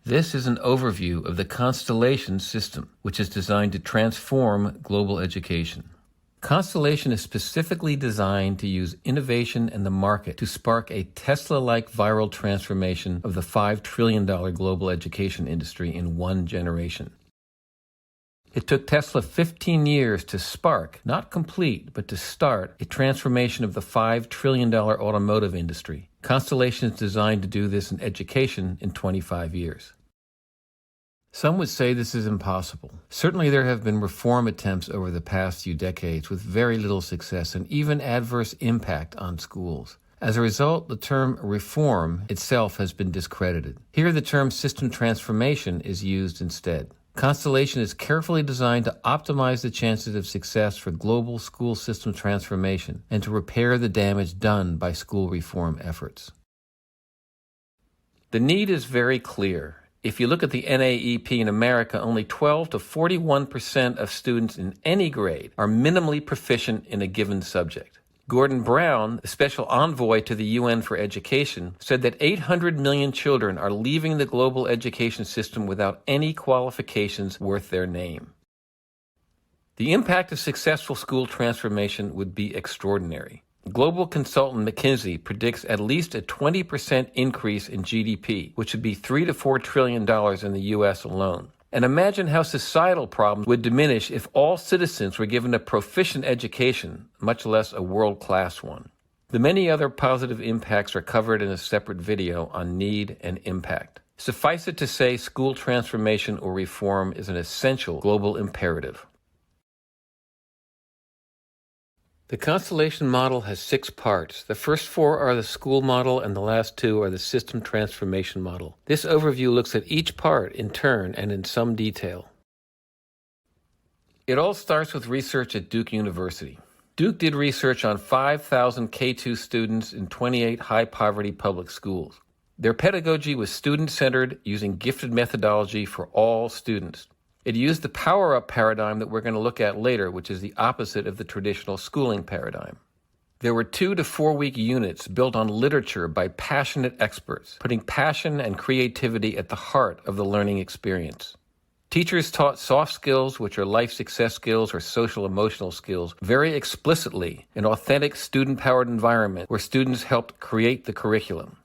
This is an overview of the Constellation system, which is designed to transform global education. Constellation is specifically designed to use innovation and the market to spark a Tesla-like viral transformation of the $5 trillion global education industry in one generation. It took Tesla 15 years to spark, not complete, but to start a transformation of the $5 trillion automotive industry. Constellation is designed to do this in education in 25 years. Some would say this is impossible. Certainly there have been reform attempts over the past few decades with very little success and even adverse impact on schools. As a result, the term reform itself has been discredited. Here the term system transformation is used instead. Constellation is carefully designed to optimize the chances of success for global school system transformation and to repair the damage done by school reform efforts. The need is very clear. If you look at the NAEP in America, only 12 to 41% of students in any grade are minimally proficient in a given subject. Gordon Brown, the special envoy to the UN for Education, said that 800 million children are leaving the global education system without any qualifications worth their name. The impact of successful school transformation would be extraordinary. Global consultant McKinsey predicts at least a 20% increase in GDP, which would be $3 to $4 trillion in the U.S. alone. And imagine how societal problems would diminish if all citizens were given a proficient education, much less a world-class one. The many other positive impacts are covered in a separate video on need and impact. Suffice it to say, school transformation or reform is an essential global imperative. The Constellation model has 6 parts. The first 4 are the school model and the last 2 are the system transformation model. This overview looks at each part in turn and in some detail. It all starts with research at Duke University. Duke did research on 5,000 K-2 students in 28 high-poverty public schools. Their pedagogy was student-centered, using gifted methodology for all students. It used the power-up paradigm that we're going to look at later, which is the opposite of the traditional schooling paradigm. There were 2 to 4 week units built on literature by passionate experts, putting passion and creativity at the heart of the learning experience. Teachers taught soft skills, which are life success skills or social emotional skills, very explicitly in authentic student-powered environment where students helped create the curriculum.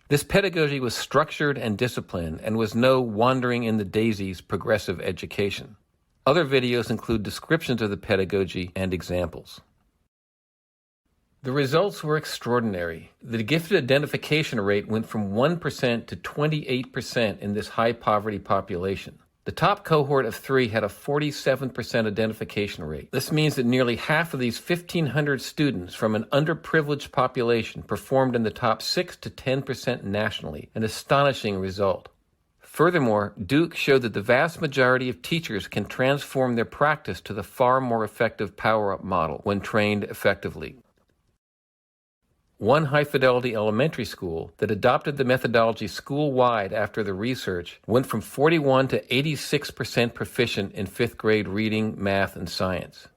This pedagogy was structured and disciplined and was no wandering in the daisies progressive education. Other videos include descriptions of the pedagogy and examples. The results were extraordinary. The gifted identification rate went from 1% to 28% in this high poverty population. The top cohort of 3 had a 47% identification rate. This means that nearly half of these 1,500 students from an underprivileged population performed in the top 6 to 10% nationally, an astonishing result. Furthermore, Duke showed that the vast majority of teachers can transform their practice to the far more effective power-up model when trained effectively. One high-fidelity elementary school that adopted the methodology school-wide after the research went from 41 to 86% proficient in 5th grade reading, math, and science.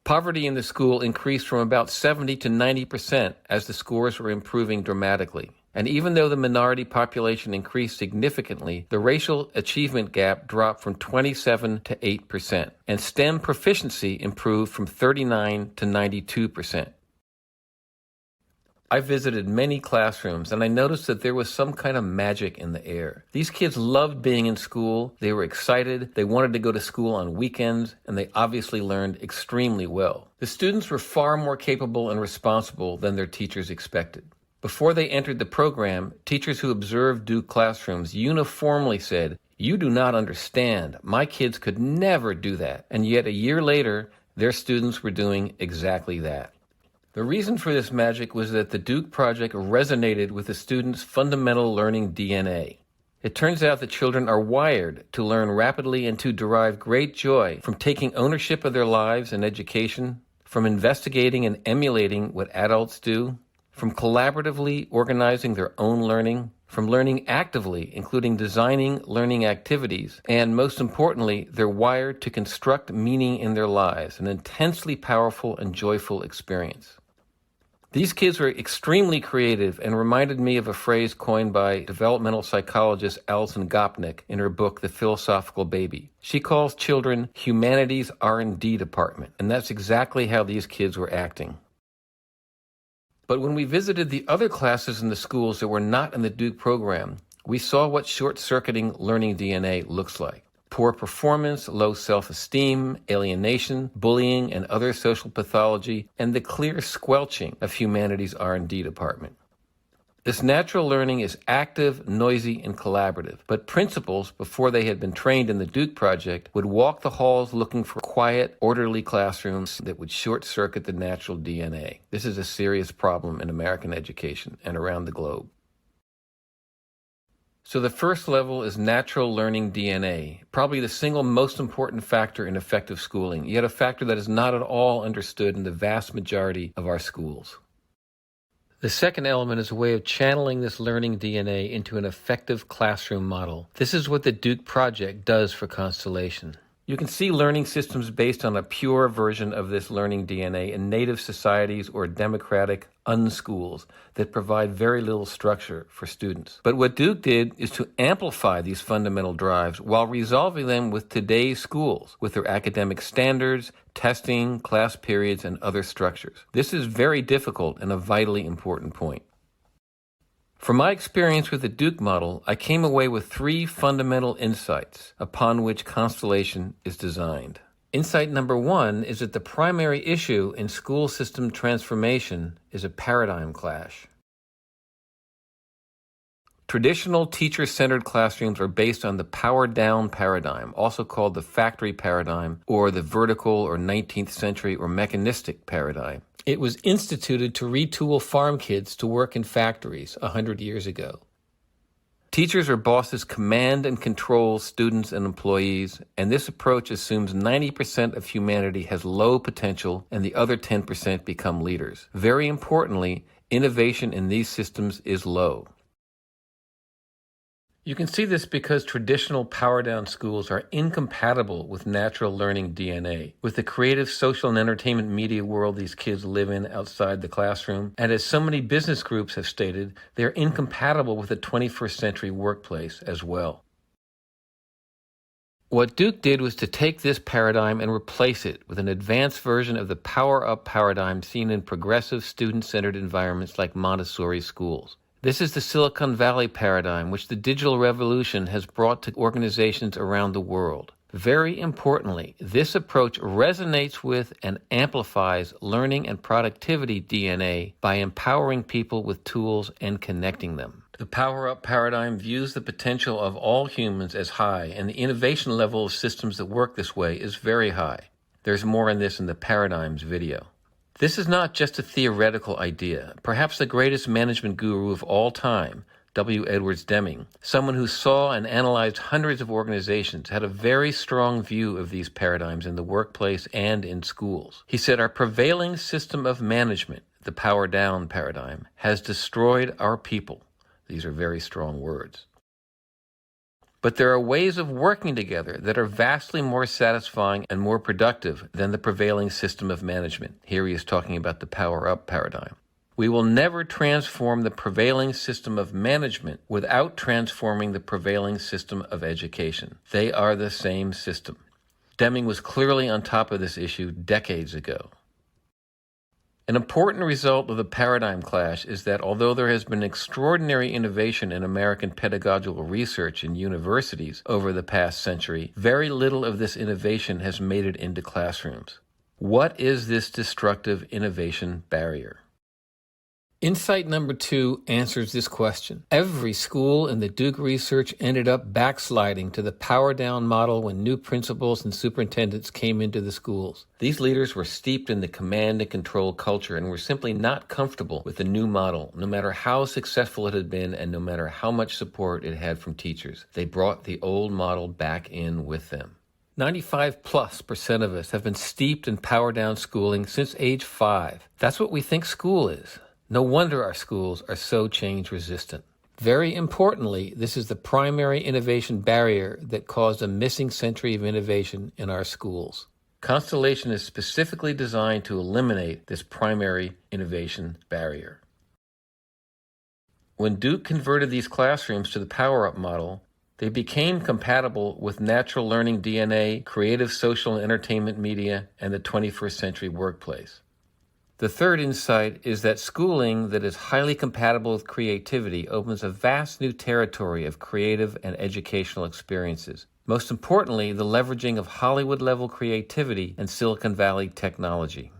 Poverty in the school increased from about 70 to 90% as the scores were improving dramatically. And even though the minority population increased significantly, the racial achievement gap dropped from 27 to 8%, and STEM proficiency improved from 39 to 92%. I visited many classrooms and I noticed that there was some kind of magic in the air. These kids loved being in school, they were excited, they wanted to go to school on weekends, and they obviously learned extremely well. The students were far more capable and responsible than their teachers expected. Before they entered the program, teachers who observed Duke classrooms uniformly said, "You do not understand. My kids could never do that." And yet a year later, their students were doing exactly that. The reason for this magic was that the Duke project resonated with the students' fundamental learning DNA. It turns out that children are wired to learn rapidly and to derive great joy from taking ownership of their lives and education, from investigating and emulating what adults do, from collaboratively organizing their own learning, from learning actively, including designing learning activities, and most importantly, they're wired to construct meaning in their lives, an intensely powerful and joyful experience. These kids were extremely creative and reminded me of a phrase coined by developmental psychologist Alison Gopnik in her book, The Philosophical Baby. She calls children humanity's R&D department, and that's exactly how these kids were acting. But when we visited the other classes in the schools that were not in the Duke program, we saw what short-circuiting learning DNA looks like. Poor performance, low self-esteem, alienation, bullying, and other social pathology, and the clear squelching of humanity's R&D department. This natural learning is active, noisy, and collaborative, but principals, before they had been trained in the Duke project, would walk the halls looking for quiet, orderly classrooms that would short-circuit the natural DNA. This is a serious problem in American education and around the globe. So the first level is natural learning DNA, probably the single most important factor in effective schooling, yet a factor that is not at all understood in the vast majority of our schools. The second element is a way of channeling this learning DNA into an effective classroom model. This is what the Duke project does for Constellation. You can see learning systems based on a pure version of this learning DNA in native societies or democratic unschools that provide very little structure for students. But what Duke did is to amplify these fundamental drives while resolving them with today's schools, with their academic standards, testing, class periods, and other structures. This is very difficult and a vitally important point. From my experience with the Duke model, I came away with 3 fundamental insights upon which Constellation is designed. Insight number 1 is that the primary issue in school system transformation is a paradigm clash. Traditional teacher-centered classrooms are based on the power-down paradigm, also called the factory paradigm, or the vertical or 19th century or mechanistic paradigm. It was instituted to retool farm kids to work in factories 100 years ago. Teachers or bosses command and control students and employees, and this approach assumes 90% of humanity has low potential and the other 10% become leaders. Very importantly, innovation in these systems is low. You can see this because traditional power-down schools are incompatible with natural learning DNA, with the creative, social, and entertainment media world these kids live in outside the classroom. And as so many business groups have stated, they're incompatible with the 21st century workplace as well. What Duke did was to take this paradigm and replace it with an advanced version of the power-up paradigm seen in progressive, student-centered environments like Montessori schools. This is the Silicon Valley paradigm, which the digital revolution has brought to organizations around the world. Very importantly, this approach resonates with and amplifies learning and productivity DNA by empowering people with tools and connecting them. The power-up paradigm views the potential of all humans as high, and the innovation level of systems that work this way is very high. There's more on this in the Paradigms video. This is not just a theoretical idea. Perhaps the greatest management guru of all time, W. Edwards Deming, someone who saw and analyzed hundreds of organizations, had a very strong view of these paradigms in the workplace and in schools. He said, "Our prevailing system of management, the power-down paradigm, has destroyed our people." These are very strong words. But there are ways of working together that are vastly more satisfying and more productive than the prevailing system of management. Here he is talking about the power-up paradigm. We will never transform the prevailing system of management without transforming the prevailing system of education. They are the same system. Deming was clearly on top of this issue decades ago. An important result of the paradigm clash is that although there has been extraordinary innovation in American pedagogical research in universities over the past century, very little of this innovation has made it into classrooms. What is this destructive innovation barrier? Insight number 2 answers this question. Every school in the Duke research ended up backsliding to the power-down model when new principals and superintendents came into the schools. These leaders were steeped in the command and control culture and were simply not comfortable with the new model, no matter how successful it had been and no matter how much support it had from teachers. They brought the old model back in with them. 95+% of us have been steeped in power-down schooling since age 5. That's what we think school is. No wonder our schools are so change-resistant. Very importantly, this is the primary innovation barrier that caused a missing century of innovation in our schools. Constellation is specifically designed to eliminate this primary innovation barrier. When Duke converted these classrooms to the power-up model, they became compatible with natural learning DNA, creative social and entertainment media, and the 21st century workplace. The third insight is that schooling that is highly compatible with creativity opens a vast new territory of creative and educational experiences. Most importantly, the leveraging of Hollywood-level creativity and Silicon Valley technology.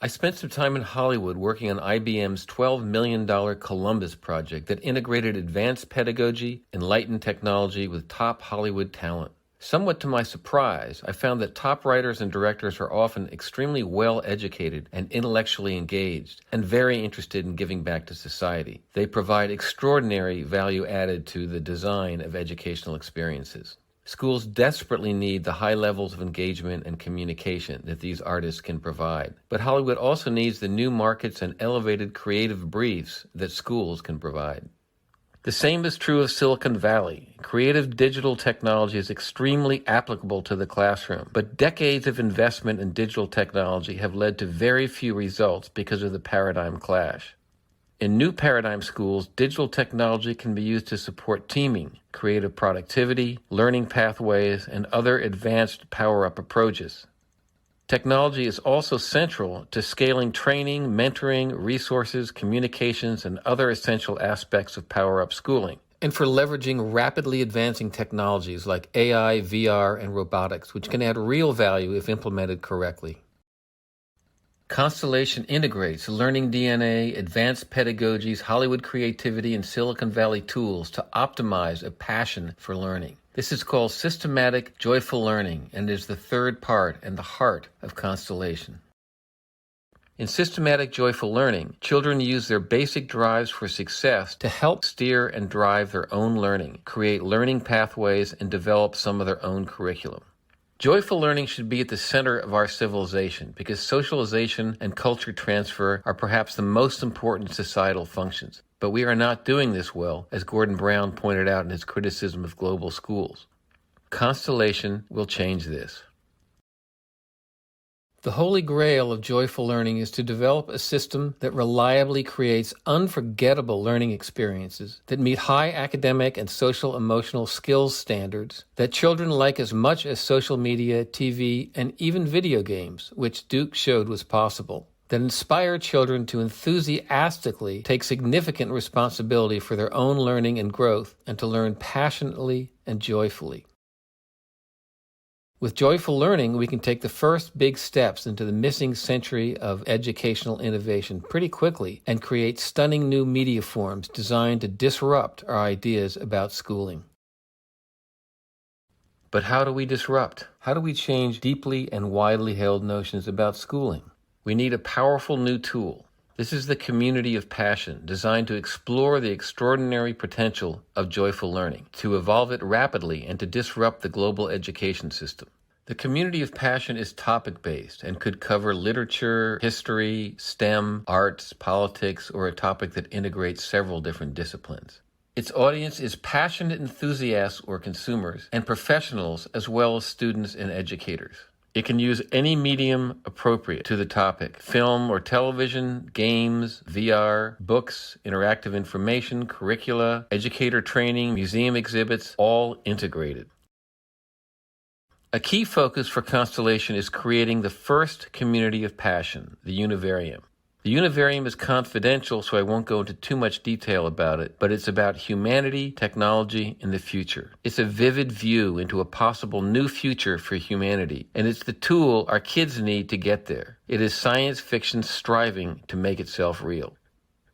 I spent some time in Hollywood working on IBM's $12 million Columbus project that integrated advanced pedagogy, enlightened technology with top Hollywood talent. Somewhat to my surprise, I found that top writers and directors are often extremely well-educated and intellectually engaged, and very interested in giving back to society. They provide extraordinary value added to the design of educational experiences. Schools desperately need the high levels of engagement and communication that these artists can provide. But Hollywood also needs the new markets and elevated creative briefs that schools can provide. The same is true of Silicon Valley. Creative digital technology is extremely applicable to the classroom, but decades of investment in digital technology have led to very few results because of the paradigm clash. In new paradigm schools, digital technology can be used to support teaming, creative productivity, learning pathways, and other advanced power-up approaches. Technology is also central to scaling training, mentoring, resources, communications, and other essential aspects of power-up schooling, and for leveraging rapidly advancing technologies like AI, VR, and robotics, which can add real value if implemented correctly. Constellation integrates learning DNA, advanced pedagogies, Hollywood creativity, and Silicon Valley tools to optimize a passion for learning. This is called systematic, joyful learning and is the third part and the heart of Constellation. In systematic, joyful learning, children use their basic drives for success to help steer and drive their own learning, create learning pathways, and develop some of their own curriculum. Joyful learning should be at the center of our civilization because socialization and culture transfer are perhaps the most important societal functions. But we are not doing this well, as Gordon Brown pointed out in his criticism of global schools. Constellation will change this. The holy grail of joyful learning is to develop a system that reliably creates unforgettable learning experiences that meet high academic and social emotional skills standards that children like as much as social media, TV, and even video games, which Duke showed was possible, that inspire children to enthusiastically take significant responsibility for their own learning and growth and to learn passionately and joyfully. With joyful learning, we can take the first big steps into the missing century of educational innovation pretty quickly and create stunning new media forms designed to disrupt our ideas about schooling. But how do we disrupt? How do we change deeply and widely held notions about schooling? We need a powerful new tool. This is the community of passion, designed to explore the extraordinary potential of joyful learning, to evolve it rapidly, and to disrupt the global education system. The community of passion is topic-based and could cover literature, history, STEM, arts, politics, or a topic that integrates several different disciplines. Its audience is passionate enthusiasts or consumers, and professionals as well as students and educators. It can use any medium appropriate to the topic: film or television, games, VR, books, interactive information, curricula, educator training, museum exhibits, all integrated. A key focus for Constellation is creating the first community of passion, the Univarium. The Univarium is confidential, so I won't go into too much detail about it, but it's about humanity, technology, and the future. It's a vivid view into a possible new future for humanity, and it's the tool our kids need to get there. It is science fiction striving to make itself real.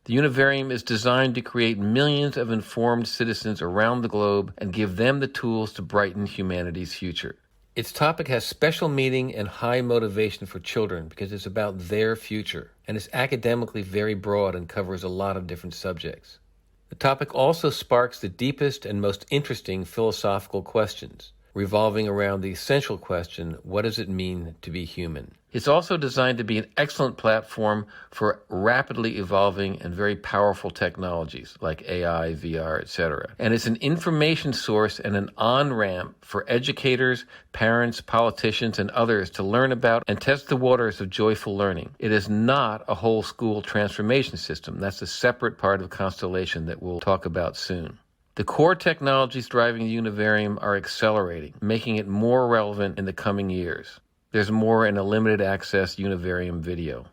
The Univarium is designed to create millions of informed citizens around the globe and give them the tools to brighten humanity's future. Its topic has special meaning and high motivation for children because it's about their future, and is academically very broad and covers a lot of different subjects. The topic also sparks the deepest and most interesting philosophical questions, revolving around the essential question, what does it mean to be human? It's also designed to be an excellent platform for rapidly evolving and very powerful technologies like AI, VR, etc. And it's an information source and an on-ramp for educators, parents, politicians, and others to learn about and test the waters of joyful learning. It is not a whole school transformation system. That's a separate part of Constellation that we'll talk about soon. The core technologies driving the Univarium are accelerating, making it more relevant in the coming years. There's more in a limited access Univarium video.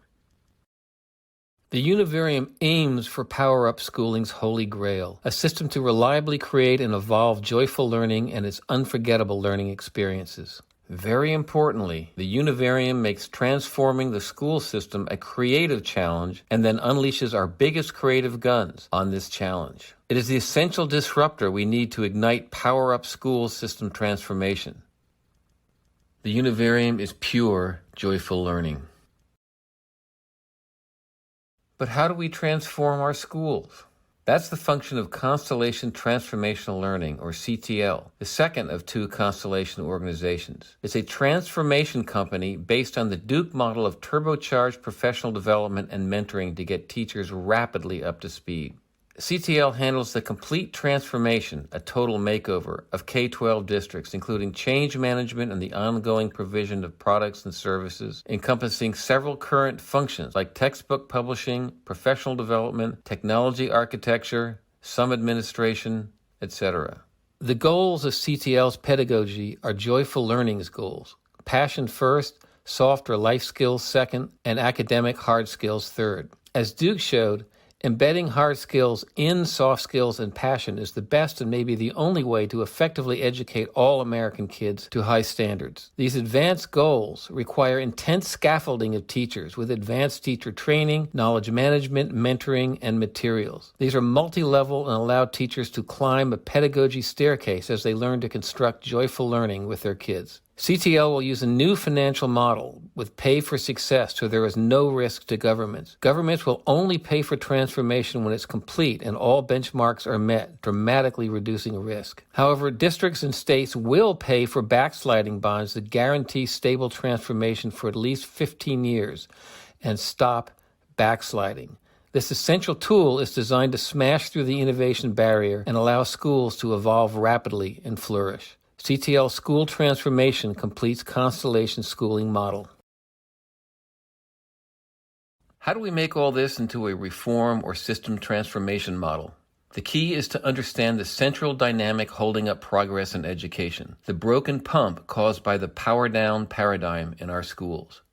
The Univarium aims for Power Up Schooling's Holy Grail, a system to reliably create and evolve joyful learning and its unforgettable learning experiences. Very importantly, the Univarium makes transforming the school system a creative challenge and then unleashes our biggest creative guns on this challenge. It is the essential disruptor we need to ignite Power Up School system transformation. The Univarium is pure, joyful learning. But how do we transform our schools? That's the function of Constellation Transformational Learning, or CTL, the second of two Constellation organizations. It's a transformation company based on the Duke model of turbocharged professional development and mentoring to get teachers rapidly up to speed. CTL handles the complete transformation, a total makeover, of K-12 districts, including change management and the ongoing provision of products and services, encompassing several current functions like textbook publishing, professional development, technology architecture, some administration, etc. The goals of CTL's pedagogy are joyful learning's goals: passion first, soft or life skills second, and academic hard skills third. As Duke showed, embedding hard skills in soft skills and passion is the best and maybe the only way to effectively educate all American kids to high standards. These advanced goals require intense scaffolding of teachers with advanced teacher training, knowledge management, mentoring, and materials. These are multi-level and allow teachers to climb a pedagogy staircase as they learn to construct joyful learning with their kids. CTL will use a new financial model with pay for success so there is no risk to governments. Governments will only pay for transformation when it's complete and all benchmarks are met, dramatically reducing risk. However, districts and states will pay for backsliding bonds that guarantee stable transformation for at least 15 years and stop backsliding. This essential tool is designed to smash through the innovation barrier and allow schools to evolve rapidly and flourish. CTL School Transformation completes Constellation Schooling model. How do we make all this into a reform or system transformation model? The key is to understand the central dynamic holding up progress in education, the broken pump caused by the power-down paradigm in our schools.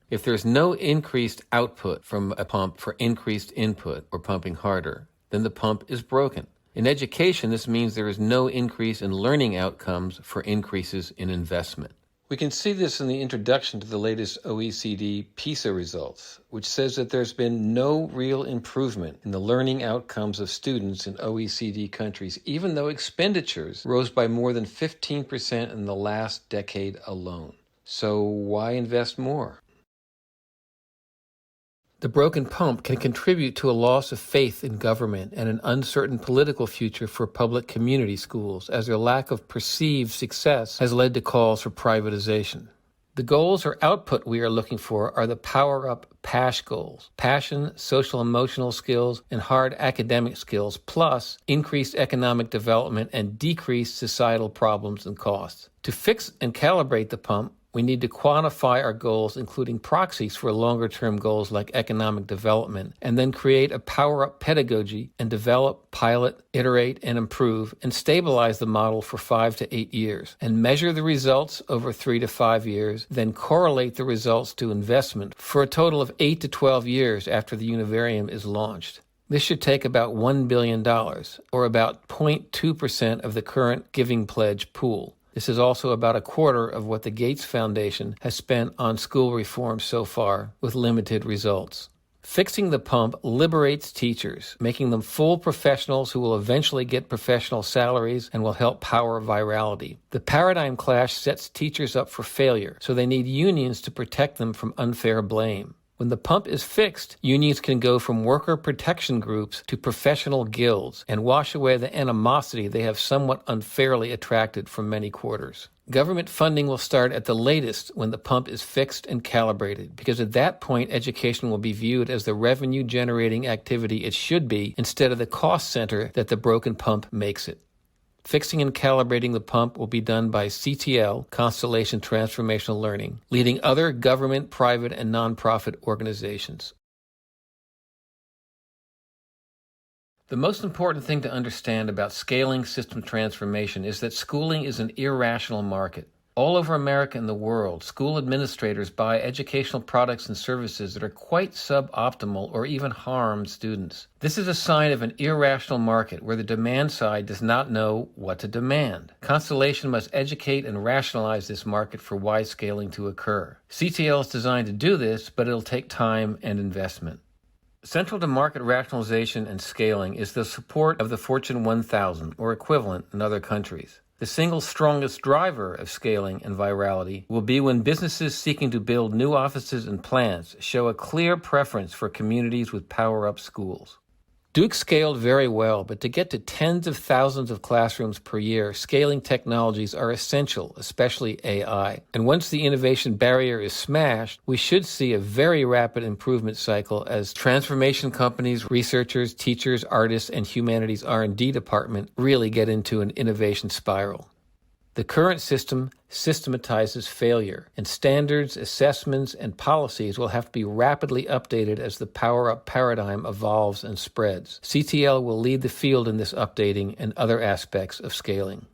If there's no increased output from a pump for increased input or pumping harder, then the pump is broken. In education, this means there is no increase in learning outcomes for increases in investment. We can see this in the introduction to the latest OECD PISA results, which says that there's been no real improvement in the learning outcomes of students in OECD countries, even though expenditures rose by more than 15% in the last decade alone. So why invest more? The broken pump can contribute to a loss of faith in government and an uncertain political future for public community schools, as their lack of perceived success has led to calls for privatization. The goals or output we are looking for are the power-up PASH goals: passion, social-emotional skills, and hard academic skills, plus increased economic development and decreased societal problems and costs. To fix and calibrate the pump, we need to quantify our goals, including proxies for longer-term goals like economic development, and then create a power-up pedagogy and develop, pilot, iterate, and improve, and stabilize the model for 5 to 8 years, and measure the results over 3 to 5 years, then correlate the results to investment for a total of 8 to 12 years after the Univarium is launched. This should take about $1 billion, or about 0.2% of the current Giving Pledge pool. This is also about a quarter of what the Gates Foundation has spent on school reform so far, with limited results. Fixing the pump liberates teachers, making them full professionals who will eventually get professional salaries and will help power virality. The paradigm clash sets teachers up for failure, so they need unions to protect them from unfair blame. When the pump is fixed, unions can go from worker protection groups to professional guilds and wash away the animosity they have somewhat unfairly attracted from many quarters. Government funding will start at the latest when the pump is fixed and calibrated, because at that point education will be viewed as the revenue-generating activity it should be instead of the cost center that the broken pump makes it. Fixing and calibrating the pump will be done by CTL, Constellation Transformational Learning, leading other government, private, and nonprofit organizations. The most important thing to understand about scaling system transformation is that schooling is an irrational market. All over America and the world, school administrators buy educational products and services that are quite suboptimal or even harm students. This is a sign of an irrational market where the demand side does not know what to demand. Constellation must educate and rationalize this market for wise scaling to occur. CTL is designed to do this, but it'll take time and investment. Central to market rationalization and scaling is the support of the Fortune 1000 or equivalent in other countries. The single strongest driver of scaling and virality will be when businesses seeking to build new offices and plants show a clear preference for communities with power-up schools. Duke scaled very well, but to get to tens of thousands of classrooms per year, scaling technologies are essential, especially AI. And once the innovation barrier is smashed, we should see a very rapid improvement cycle as transformation companies, researchers, teachers, artists, and humanities R&D department really get into an innovation spiral. The current system systematizes failure, and standards, assessments, and policies will have to be rapidly updated as the power-up paradigm evolves and spreads. CTL will lead the field in this updating and other aspects of scaling.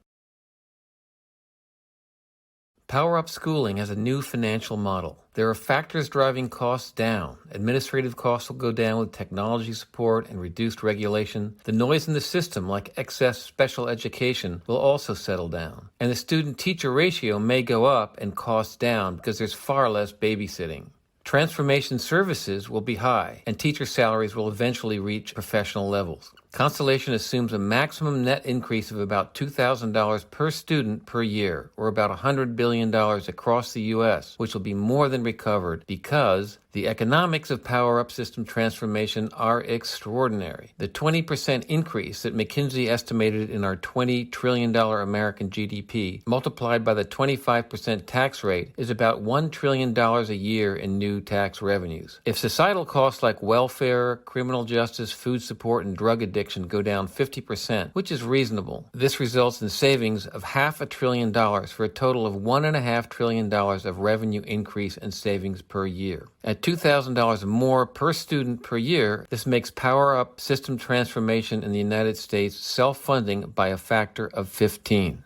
Power-Up Schooling has a new financial model. There are factors driving costs down. Administrative costs will go down with technology support and reduced regulation. The noise in the system, like excess special education, will also settle down. And the student-teacher ratio may go up and costs down because there's far less babysitting. Transformation services will be high, and teacher salaries will eventually reach professional levels. Constellation assumes a maximum net increase of about $2,000 per student per year, or about $100 billion across the U.S., which will be more than recovered because the economics of power-up system transformation are extraordinary. The 20% increase that McKinsey estimated in our $20 trillion American GDP, multiplied by the 25% tax rate, is about $1 trillion a year in new tax revenues. If societal costs like welfare, criminal justice, food support, and drug addiction go down 50%, which is reasonable, this results in savings of $500 billion for a total of $1.5 trillion of revenue increase and savings per year. At $2,000 more per student per year, this makes power-up system transformation in the United States self-funding by a factor of 15.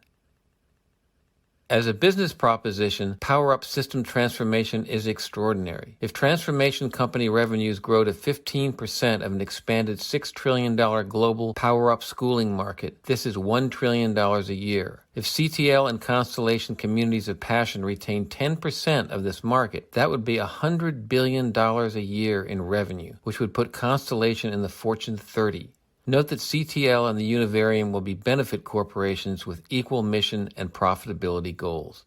As a business proposition, power-up system transformation is extraordinary. If transformation company revenues grow to 15% of an expanded $6 trillion global power-up schooling market, this is $1 trillion a year. If CTL and Constellation Communities of Passion retain 10% of this market, that would be $100 billion a year in revenue, which would put Constellation in the Fortune 30. Note that CTL and the Univarium will be benefit corporations with equal mission and profitability goals.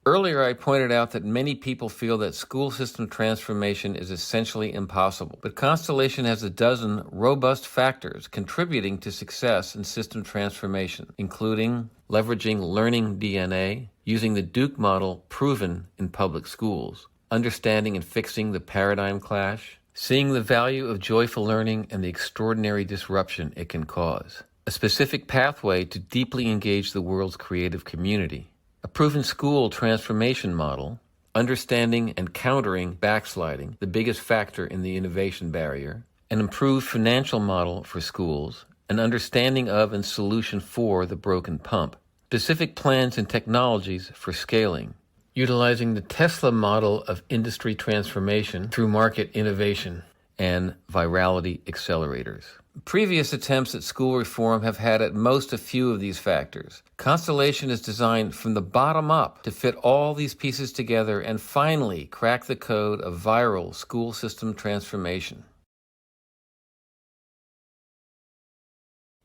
Earlier, I pointed out that many people feel that school system transformation is essentially impossible, but Constellation has a dozen robust factors contributing to success in system transformation, including leveraging learning DNA, using the Duke model proven in public schools, understanding and fixing the paradigm clash, seeing the value of joyful learning and the extraordinary disruption it can cause, a specific pathway to deeply engage the world's creative community, a proven school transformation model, understanding and countering backsliding, the biggest factor in the innovation barrier, an improved financial model for schools, an understanding of and solution for the broken pump, specific plans and technologies for scaling, utilizing the Tesla model of industry transformation through market innovation and virality accelerators. Previous attempts at school reform have had at most a few of these factors. Constellation is designed from the bottom up to fit all these pieces together and finally crack the code of viral school system transformation.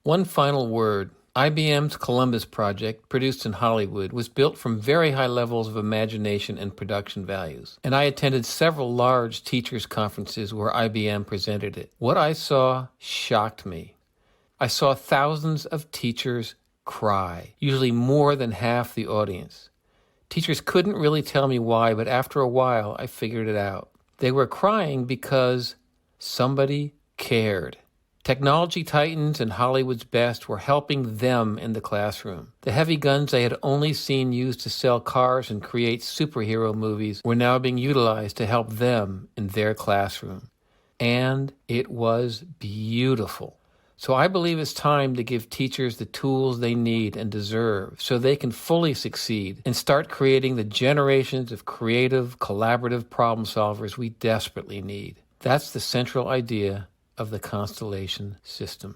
One final word. IBM's Columbus project, produced in Hollywood, was built from very high levels of imagination and production values, and I attended several large teachers' conferences where IBM presented it. What I saw shocked me. I saw thousands of teachers cry, usually more than half the audience. Teachers couldn't really tell me why, but after a while, I figured it out. They were crying because somebody cared. Technology titans and Hollywood's best were helping them in the classroom. The heavy guns they had only seen used to sell cars and create superhero movies were now being utilized to help them in their classroom. And it was beautiful. So I believe it's time to give teachers the tools they need and deserve so they can fully succeed and start creating the generations of creative, collaborative problem solvers we desperately need. That's the central idea of the Constellation system.